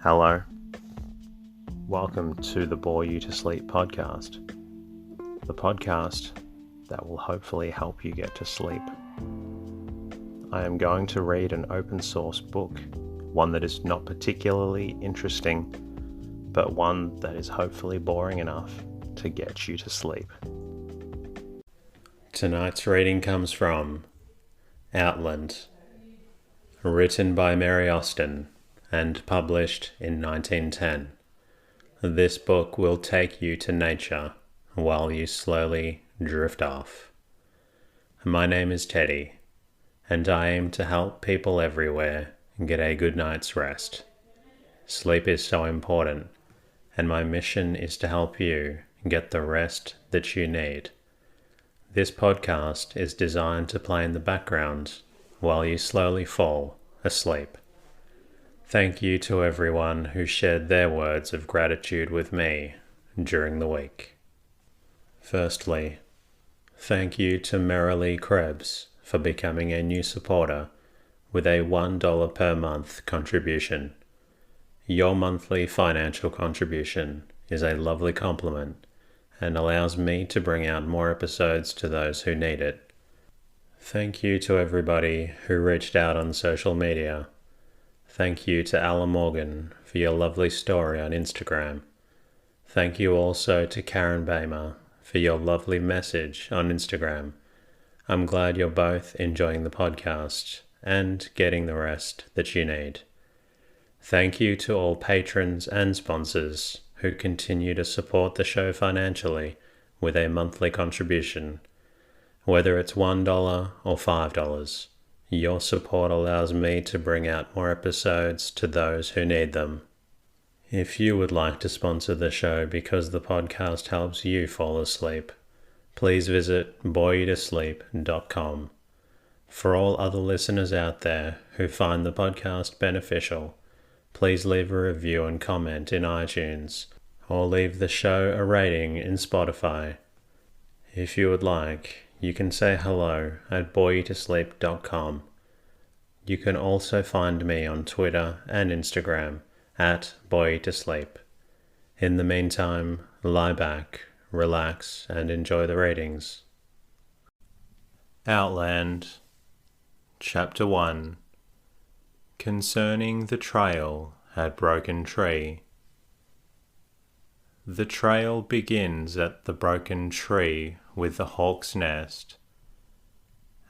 Hello. Welcome to the Bore You to Sleep podcast. The podcast that will hopefully help you get to sleep. I am going to read an open source book, one that is not particularly interesting, but one that is hopefully boring enough to get you to sleep. Tonight's reading comes from Outland, written by Mary Austin and published in 1910. This book will take you to nature while you slowly drift off. My name is Teddy, and I aim to help people everywhere get a good night's rest. Sleep is so important, and my mission is to help you get the rest that you need. This podcast is designed to play in the background while you slowly fall asleep. Thank you to everyone who shared their words of gratitude with me during the week. Firstly, thank you to Merrily Krebs for becoming a new supporter with a $1 per month contribution. Your monthly financial contribution is a lovely compliment and allows me to bring out more episodes to those who need it. Thank you to everybody who reached out on social media. Thank you to Alan Morgan for your lovely story on Instagram. Thank you also to Karen Bamer for your lovely message on Instagram. I'm glad you're both enjoying the podcast and getting the rest that you need. Thank you to all patrons and sponsors who continue to support the show financially with a monthly contribution. Whether it's $1 or $5, your support allows me to bring out more episodes to those who need them. If you would like to sponsor the show because the podcast helps you fall asleep, please visit boreyoutosleep.com. For all other listeners out there who find the podcast beneficial, please leave a review and comment in iTunes, or leave the show a rating in Spotify. If you would like, you can say hello at boreyoutosleep.com. You can also find me on Twitter and Instagram at boreyoutosleep. In the meantime, lie back, relax, and enjoy the readings. Outland, Chapter 1. Concerning the Trail at Broken Tree. The trail begins at the broken tree with the hawk's nest.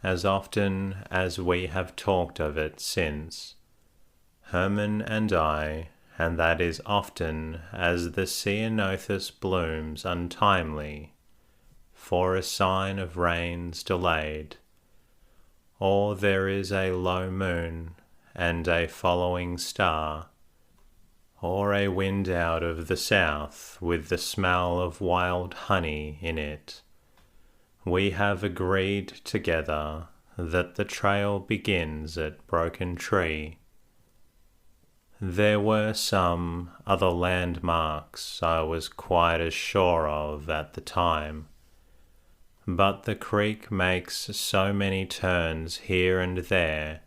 As often as we have talked of it since, Herman and I, and that is often as the ceanothus blooms untimely, for a sign of rains delayed, or there is a low moon and a following star, or a wind out of the south with the smell of wild honey in it. We have agreed together that the trail begins at Broken Tree. There were some other landmarks I was quite as sure of at the time, but the creek makes so many turns here and there,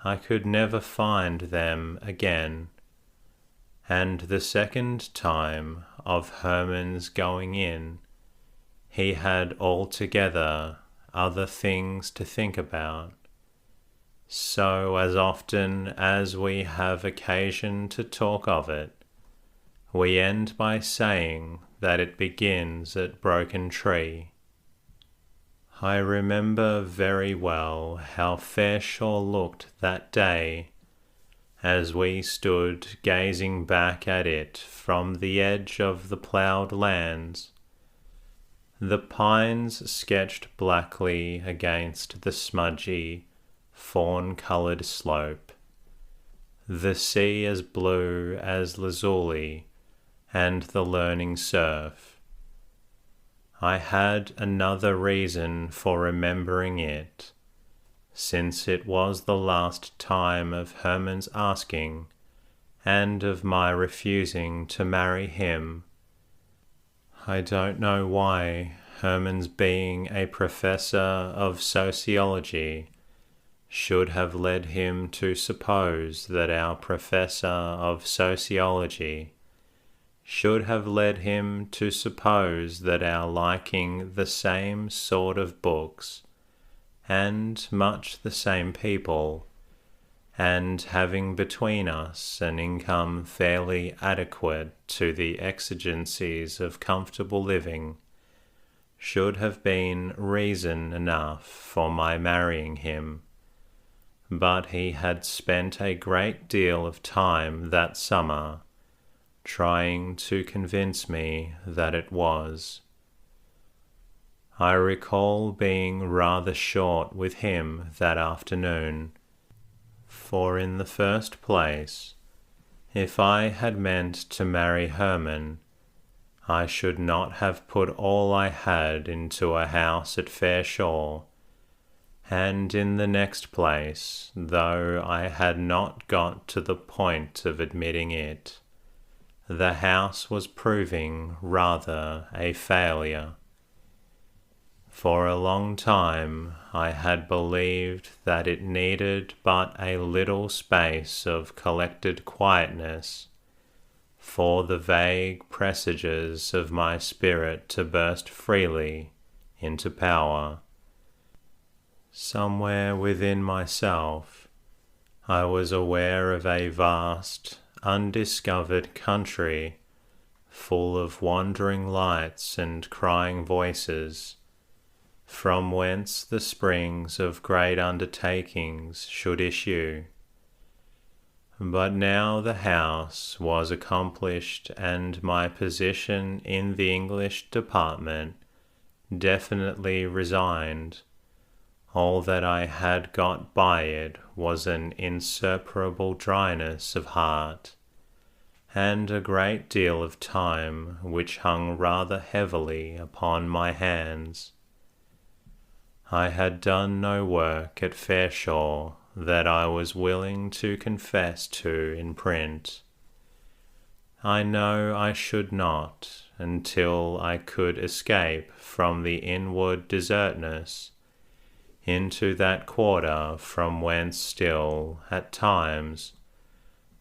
I could never find them again. And the second time of Herman's going in, he had altogether other things to think about. So as often as we have occasion to talk of it, we end by saying that it begins at Broken Tree. I remember very well how Fairshore looked that day as we stood gazing back at it from the edge of the ploughed lands. The pines sketched blackly against the smudgy, fawn-coloured slope, the sea as blue as lazuli, and the learning surf. I had another reason for remembering it, since it was the last time of Herman's asking, and of my refusing to marry him. I don't know why Herman's being a professor of sociology should have led him to suppose that our professor of sociology should have led him to suppose that our liking the same sort of books and much the same people, and having between us an income fairly adequate to the exigencies of comfortable living, should have been reason enough for my marrying him. But he had spent a great deal of time that summer trying to convince me that it was. I recall being rather short with him that afternoon, for in the first place, if I had meant to marry Herman, I should not have put all I had into a house at Fairshore, and in the next place, though I had not got to the point of admitting it, the house was proving rather a failure. For a long time I had believed that it needed but a little space of collected quietness for the vague presages of my spirit to burst freely into power. Somewhere within myself I was aware of a vast, undiscovered country full of wandering lights and crying voices, from whence the springs of great undertakings should issue. But now the house was accomplished and my position in the English department definitely resigned. All that I had got by it was an insuperable dryness of heart, and a great deal of time which hung rather heavily upon my hands. I had done no work at Fairshore that I was willing to confess to in print. I know I should not until I could escape from the inward desertness into that quarter from whence still, at times,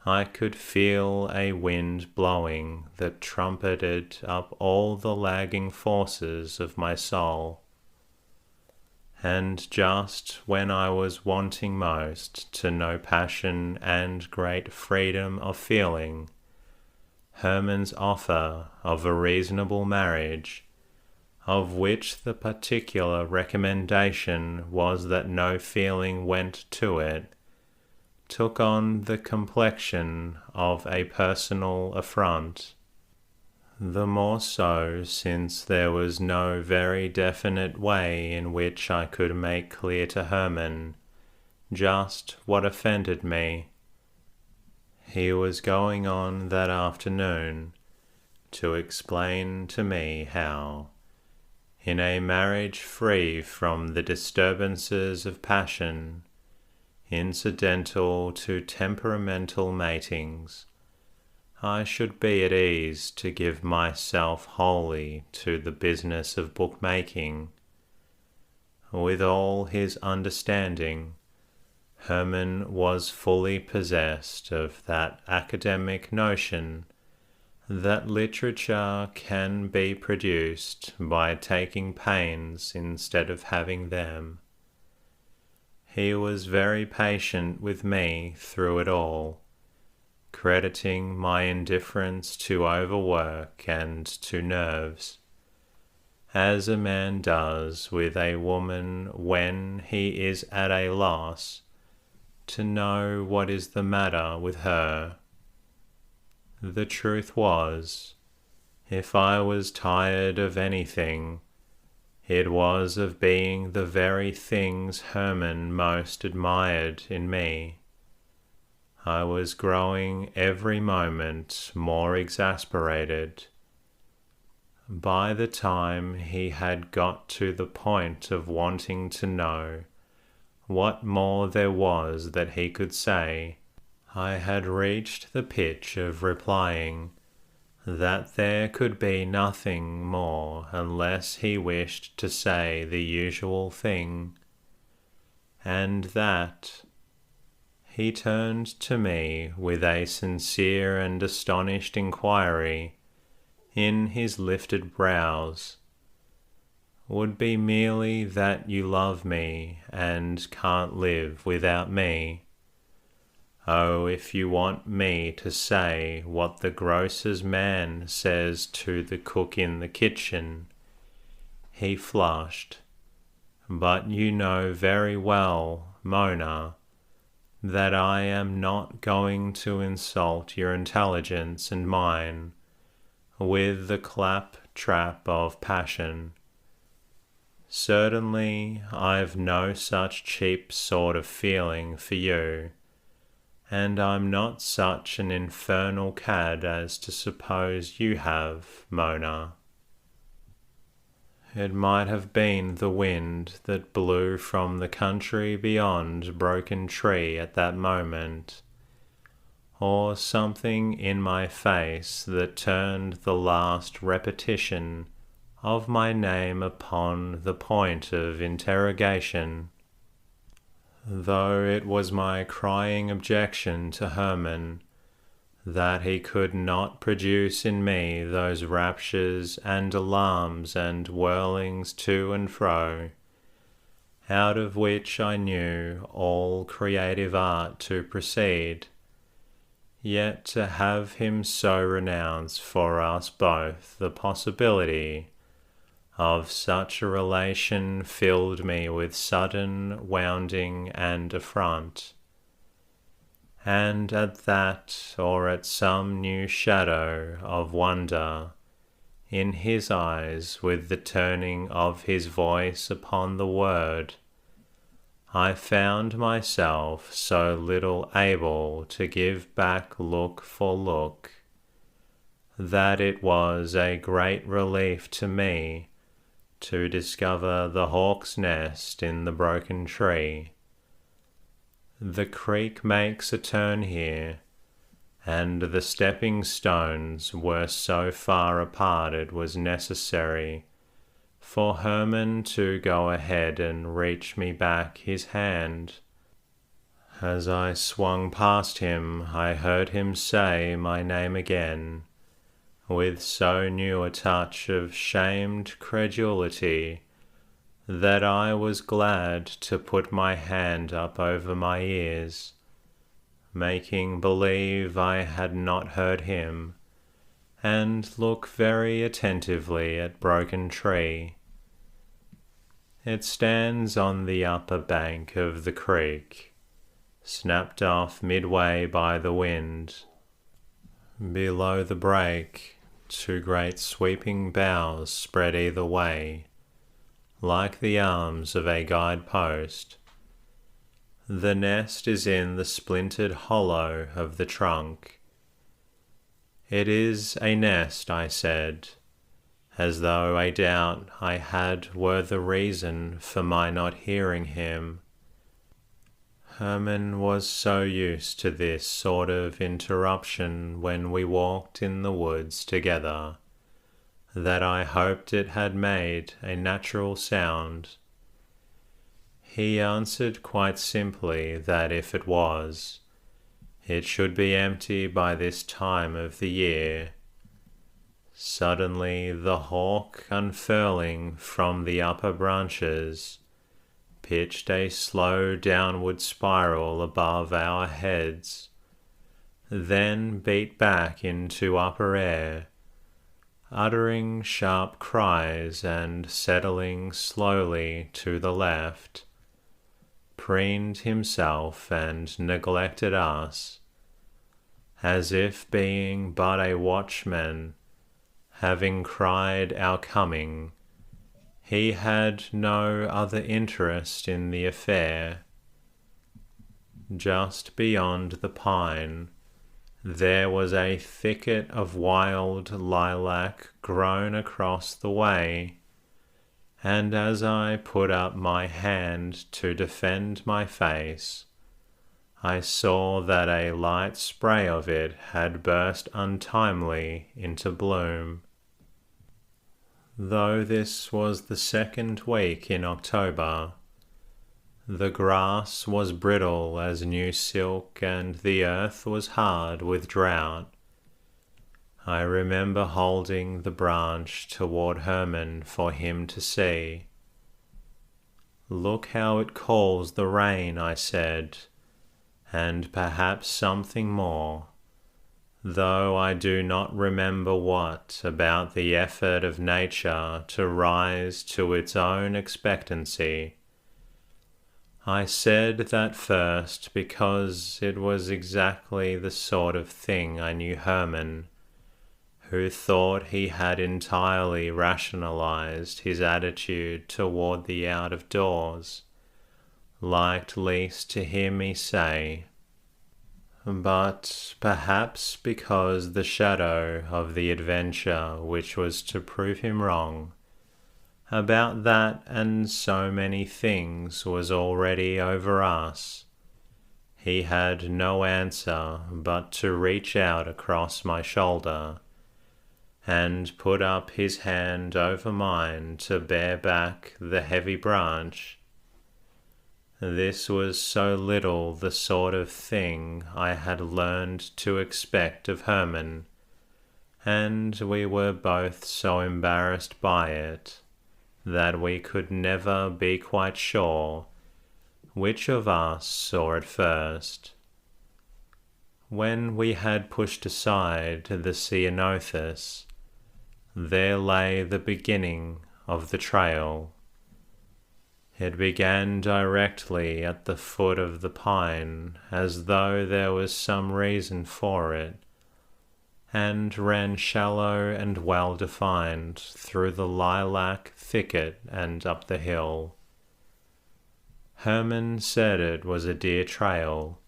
I could feel a wind blowing that trumpeted up all the lagging forces of my soul. And just when I was wanting most to know passion and great freedom of feeling, Herman's offer of a reasonable marriage, of which the particular recommendation was that no feeling went to it, took on the complexion of a personal affront. The more so since there was no very definite way in which I could make clear to Herman just what offended me. He was going on that afternoon to explain to me how, in a marriage free from the disturbances of passion, incidental to temperamental matings, I should be at ease to give myself wholly to the business of bookmaking. With all his understanding, Herman was fully possessed of that academic notion that literature can be produced by taking pains instead of having them. He was very patient with me through it all, crediting my indifference to overwork and to nerves, as a man does with a woman when he is at a loss to know what is the matter with her. The truth was, if I was tired of anything, it was of being the very things Herman most admired in me. I was growing every moment more exasperated. By the time he had got to the point of wanting to know what more there was that he could say, I had reached the pitch of replying that there could be nothing more unless he wished to say the usual thing. and that he turned to me with a sincere and astonished inquiry in his lifted brows, would be merely that you love me and can't live without me. Oh, if you want me to say what the grocer's man says to the cook in the kitchen. He flushed. But you know very well, Mona, that I am not going to insult your intelligence and mine with the clap-trap of passion. Certainly I've no such cheap sort of feeling for you, and I'm not such an infernal cad as to suppose you have, Mona. It might have been the wind that blew from the country beyond Broken Tree at that moment, or something in my face that turned the last repetition of my name upon the point of interrogation, though it was my crying objection to Hermann that he could not produce in me those raptures and alarms and whirlings to and fro, out of which I knew all creative art to proceed, yet to have him so renounce for us both the possibility of such a relation filled me with sudden wounding and affront. And at that, or at some new shadow of wonder in his eyes with the turning of his voice upon the word, I found myself so little able to give back look for look, that it was a great relief to me to discover the hawk's nest in the broken tree. The creek makes a turn here, and the stepping stones were so far apart it was necessary for Hermann to go ahead and reach me back his hand. As I swung past him, I heard him say my name again, with so new a touch of shamed credulity that I was glad to put my hand up over my ears, making believe I had not heard him, and look very attentively at Broken Tree. It stands on the upper bank of the creek, snapped off midway by the wind. Below the break, two great sweeping boughs spread either way, like the arms of a guide-post. The nest is in the splintered hollow of the trunk. It is a nest, I said, as though a doubt I had were the reason for my not hearing him. Hermann was so used to this sort of interruption when we walked in the woods together, that I hoped it had made a natural sound. He answered quite simply that if it was, it should be empty by this time of the year. Suddenly the hawk, unfurling from the upper branches, pitched a slow downward spiral above our heads, then beat back into upper air, uttering sharp cries and settling slowly to the left, preened himself and neglected us, as if being but a watchman, having cried our coming, he had no other interest in the affair. Just beyond the pine, there was a thicket of wild lilac grown across the way, and as I put up my hand to defend my face, I saw that a light spray of it had burst untimely into bloom. Though this was the second week in October, The grass was brittle as new silk, and the earth was hard with drought. I remember holding the branch toward Herman for him to see. "Look how it calls the rain," I said, and perhaps something more, though I do not remember what about the effort of nature to rise to its own expectancy. I said that first because it was exactly the sort of thing I knew Herman, who thought he had entirely rationalized his attitude toward the out-of-doors, liked least to hear me say. But perhaps because the shadow of the adventure which was to prove him wrong about that and so many things was already over us, he had no answer but to reach out across my shoulder and put up his hand over mine to bear back the heavy branch. This was so little the sort of thing I had learned to expect of Herman, and we were both so embarrassed by it that we could never be quite sure which of us saw it first. When we had pushed aside the ceanothus, there lay the beginning of the trail. It began directly at the foot of the pine, as though there was some reason for it, and ran shallow and well-defined through the lilac thicket and up the hill. Herman said it was a deer trail.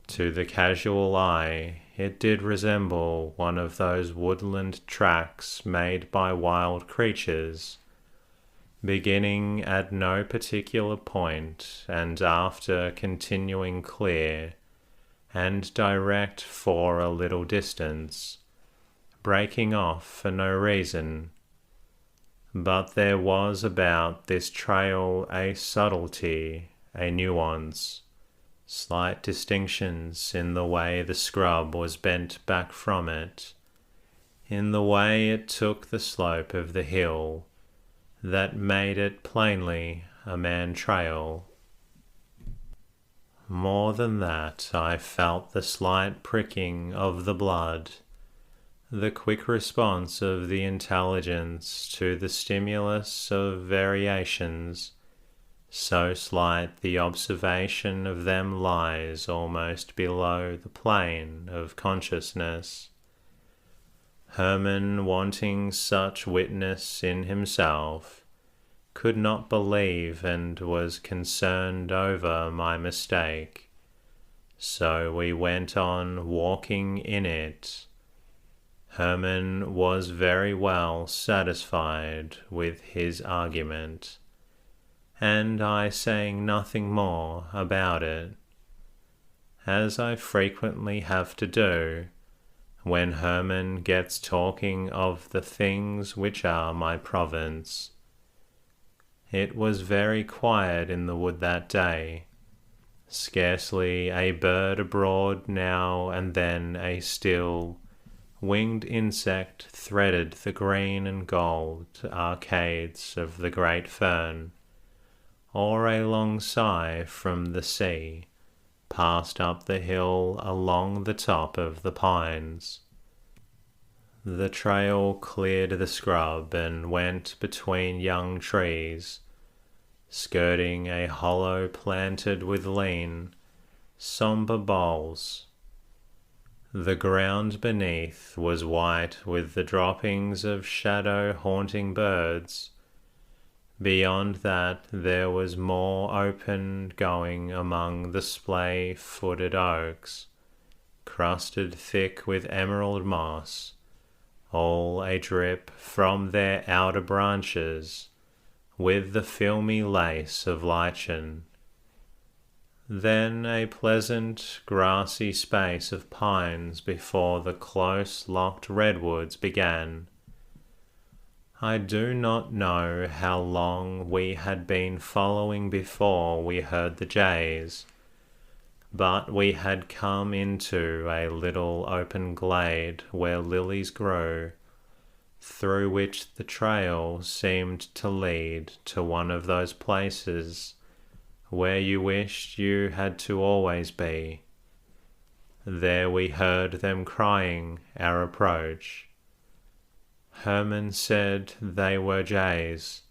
To the casual eye, it did resemble one of those woodland tracks made by wild creatures, beginning at no particular point and after continuing clear and direct for a little distance, breaking off for no reason. But there was about this trail a subtlety, a nuance, slight distinctions in the way the scrub was bent back from it, in the way it took the slope of the hill, that made it plainly a man trail. More than that, I felt the slight pricking of the blood, the quick response of the intelligence to the stimulus of variations, so slight the observation of them lies almost below the plane of consciousness. Herman, wanting such witness in himself, could not believe and was concerned over my mistake. So we went on walking in it. Herman was very well satisfied with his argument, and I saying nothing more about it, as I frequently have to do when Herman gets talking of the things which are my province. It was very quiet in the wood that day. Scarcely a bird abroad, now and then a still, winged insect threaded the green and gold arcades of the great fern, or a long sigh from the sea passed up the hill along the top of the pines. The trail cleared the scrub and went between young trees, skirting a hollow planted with lean, sombre boles. The ground beneath was white with the droppings of shadow-haunting birds. Beyond that there was more open going among the splay-footed oaks, crusted thick with emerald moss, all a drip from their outer branches, with the filmy lace of lichen. Then a pleasant grassy space of pines before the close-locked redwoods began. I do not know how long we had been following before we heard the jays, but we had come into a little open glade where lilies grew, through which the trail seemed to lead to one of those places where you wished you had to always be. There we heard them crying our approach. Herman said they were jays,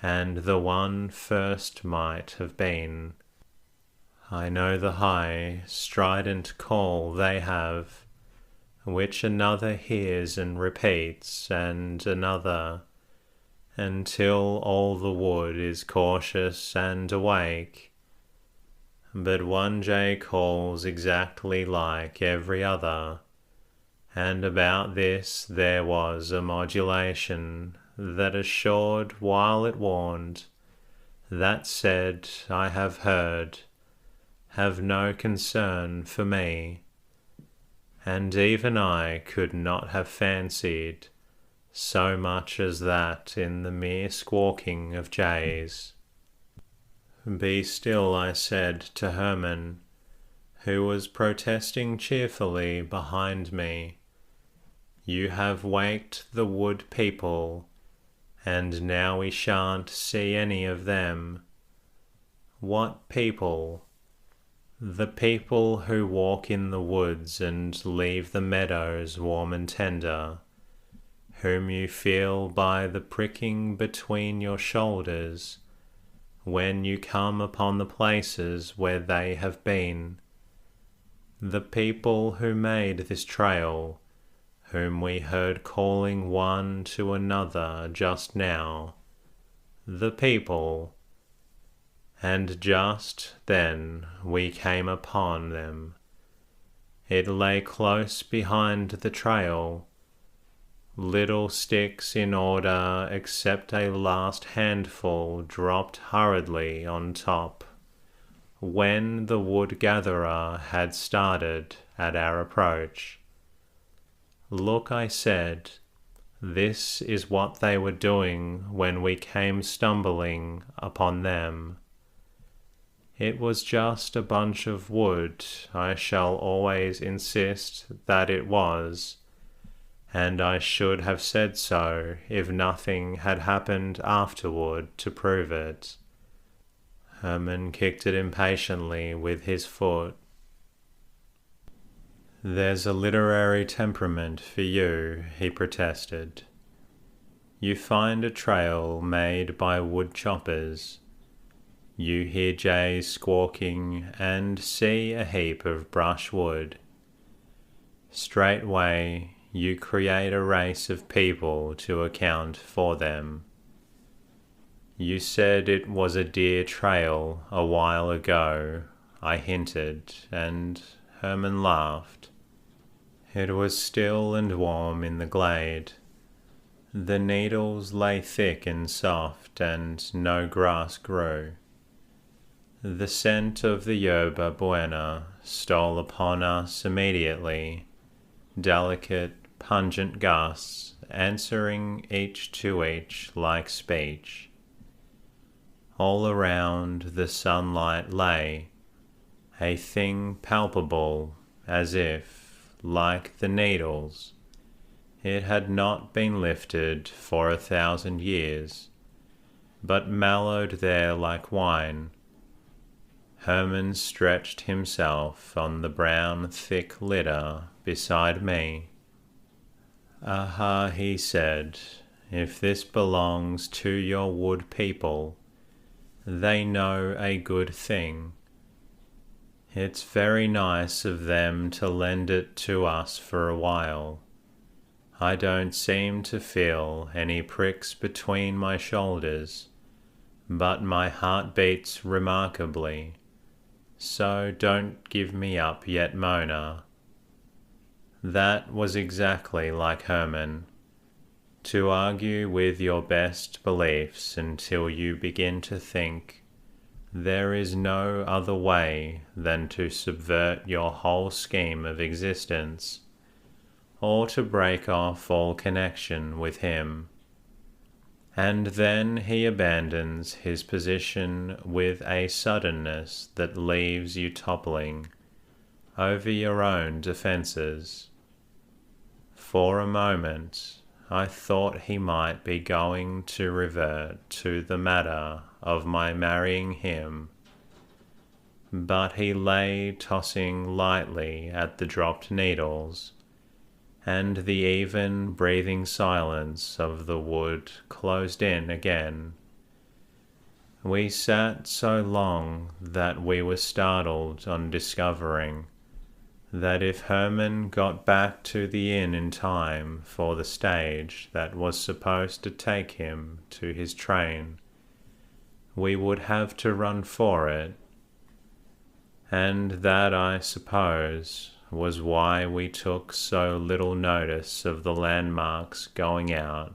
and the one first might have been. I know the high, strident call they have, which another hears and repeats, and another, until all the wood is cautious and awake. But one jay calls exactly like every other, and about this there was a modulation that assured while it warned, that said, I have heard, have no concern for me. And even I could not have fancied so much as that in the mere squawking of jays. Be still, I said to Herman, who was protesting cheerfully behind me. You have waked the wood people, and now we shan't see any of them. What people? The people who walk in the woods and leave the meadows warm and tender, whom you feel by the pricking between your shoulders when you come upon the places where they have been. The people who made this trail, whom we heard calling one to another just now. The people. And just then we came upon them. It lay close behind the trail, little sticks in order except a last handful dropped hurriedly on top, when the wood gatherer had started at our approach. Look, I said, this is what they were doing when we came stumbling upon them. It was just a bunch of wood, I shall always insist that it was, and I should have said so if nothing had happened afterward to prove it. Herman kicked it impatiently with his foot. There's a literary temperament for you, he protested. You find a trail made by wood choppers. You hear jays squawking and see a heap of brushwood. Straightway you create a race of people to account for them. You said it was a deer trail a while ago, I hinted, and Herman laughed. It was still and warm in the glade. The needles lay thick and soft, and no grass grew. The scent of the yerba buena stole upon us immediately, delicate, pungent gusts answering each to each like speech. All around the sunlight lay, a thing palpable as if, like the needles, it had not been lifted for 1,000 years, but mellowed there like wine. Herman stretched himself on the brown thick litter beside me. Aha, he said, if this belongs to your wood people, they know a good thing. It's very nice of them to lend it to us for a while. I don't seem to feel any pricks between my shoulders, but my heart beats remarkably. So don't give me up yet, Mona. That was exactly like Herman. To argue with your best beliefs until you begin to think there is no other way than to subvert your whole scheme of existence, or to break off all connection with him. And then he abandons his position with a suddenness that leaves you toppling over your own defenses. For a moment, I thought he might be going to revert to the matter of my marrying him, but he lay tossing lightly at the dropped needles, and the even breathing silence of the wood closed in again. We sat so long that we were startled on discovering that if Herman got back to the inn in time for the stage that was supposed to take him to his train, we would have to run for it. And that, I suppose, was why we took so little notice of the landmarks going out,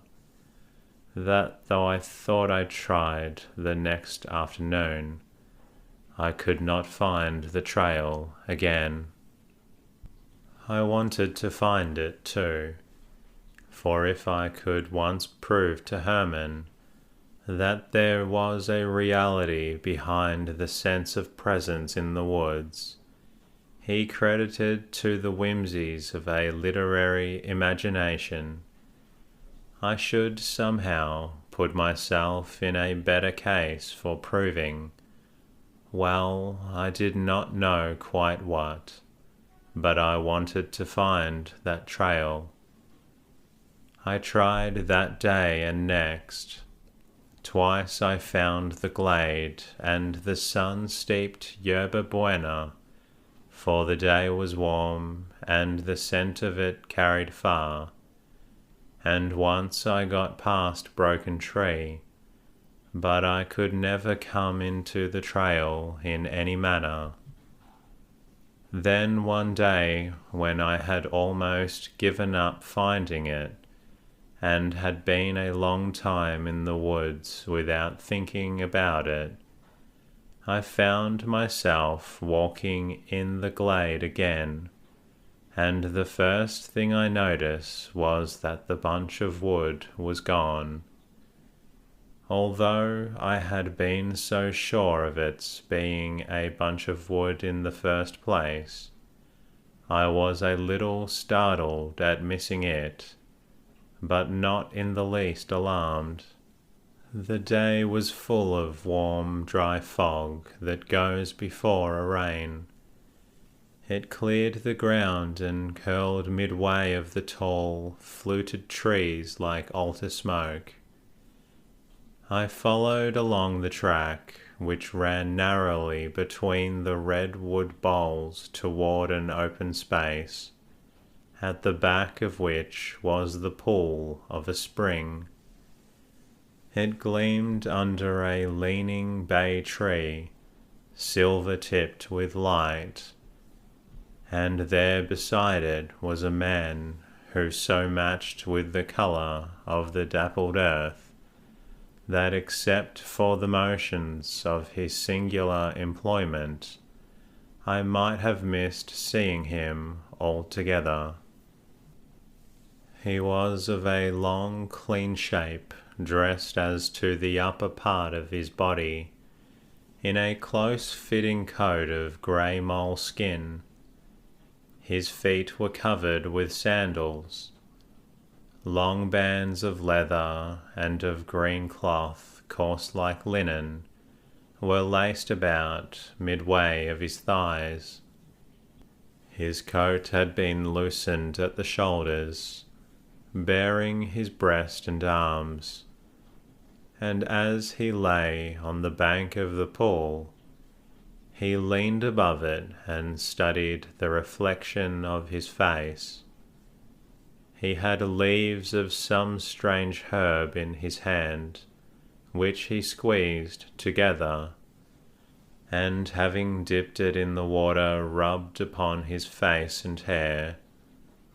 that though I thought I tried the next afternoon, I could not find the trail again. I wanted to find it too, for if I could once prove to Herman that there was a reality behind the sense of presence in the woods, he credited to the whimsies of a literary imagination, I should somehow put myself in a better case for proving, well, I did not know quite what, but I wanted to find that trail. I tried that day and next. Twice I found the glade and the sun-steeped yerba buena, for the day was warm and the scent of it carried far, and once I got past Broken Tree, but I could never come into the trail in any manner. Then one day, when I had almost given up finding it, and had been a long time in the woods without thinking about it, I found myself walking in the glade again, and the first thing I noticed was that the bunch of wood was gone. Although I had been so sure of its being a bunch of wood in the first place, I was a little startled at missing it, but not in the least alarmed. The day was full of warm, dry fog that goes before a rain. It cleared the ground and curled midway of the tall, fluted trees like altar smoke. I followed along the track, which ran narrowly between the redwood boles toward an open space, at the back of which was the pool of a spring. It gleamed under a leaning bay tree, silver-tipped with light, and there beside it was a man who so matched with the colour of the dappled earth that except for the motions of his singular employment, I might have missed seeing him altogether. He was of a long, clean shape, dressed as to the upper part of his body, in a close-fitting coat of grey moleskin. His feet were covered with sandals. Long bands of leather and of green cloth, coarse like linen, were laced about midway of his thighs. His coat had been loosened at the shoulders, baring his breast and arms, and as he lay on the bank of the pool, he leaned above it and studied the reflection of his face. He had leaves of some strange herb in his hand, which he squeezed together, and having dipped it in the water, rubbed upon his face and hair,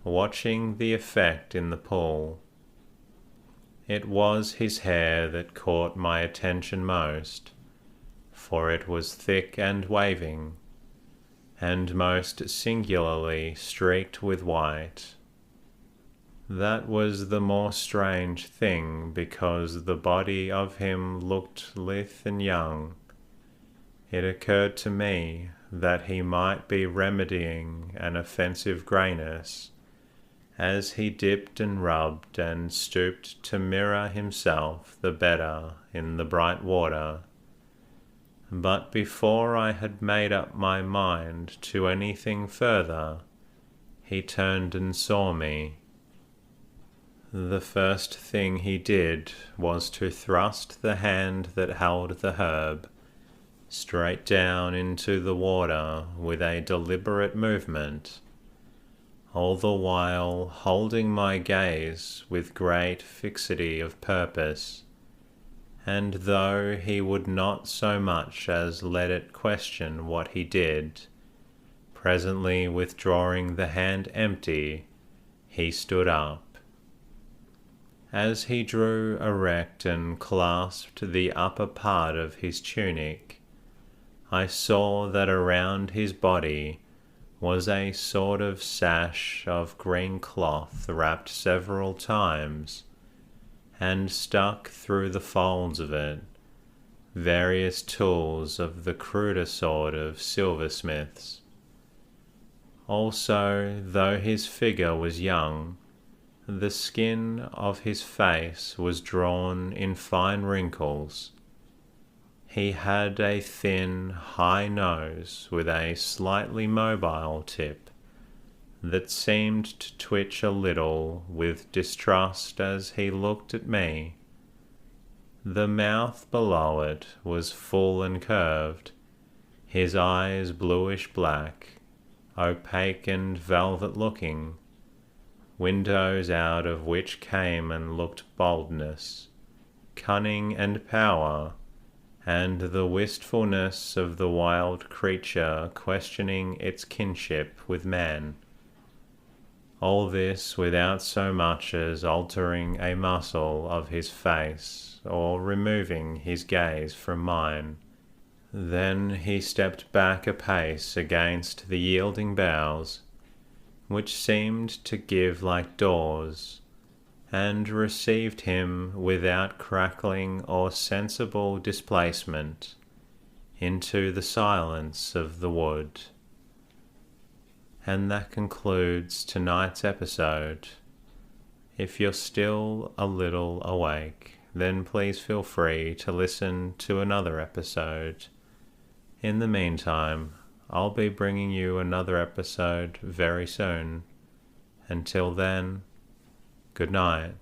watching the effect in the pool. It was his hair that caught my attention most, for it was thick and waving, and most singularly streaked with white. That was the more strange thing because the body of him looked lithe and young. It occurred to me that he might be remedying an offensive greyness as he dipped and rubbed and stooped to mirror himself the better in the bright water. But before I had made up my mind to anything further, he turned and saw me. The first thing he did was to thrust the hand that held the herb straight down into the water with a deliberate movement, all the while holding my gaze with great fixity of purpose, and though he would not so much as let it question what he did, presently withdrawing the hand empty, he stood up. As he drew erect and clasped the upper part of his tunic, I saw that around his body was a sort of sash of green cloth wrapped several times, and stuck through the folds of it various tools of the cruder sort of silversmiths. Also, though his figure was young, the skin of his face was drawn in fine wrinkles. He had a thin, high nose with a slightly mobile tip that seemed to twitch a little with distrust as he looked at me. The mouth below it was full and curved, his eyes bluish black, opaque and velvet-looking, windows out of which came and looked boldness, cunning and power, and the wistfulness of the wild creature questioning its kinship with man. All this without so much as altering a muscle of his face or removing his gaze from mine. Then he stepped back a pace against the yielding boughs, which seemed to give like doors, and received him without crackling or sensible displacement into the silence of the wood. And that concludes tonight's episode. If you're still a little awake, then please feel free to listen to another episode. In the meantime, I'll be bringing you another episode very soon. Until then, good night.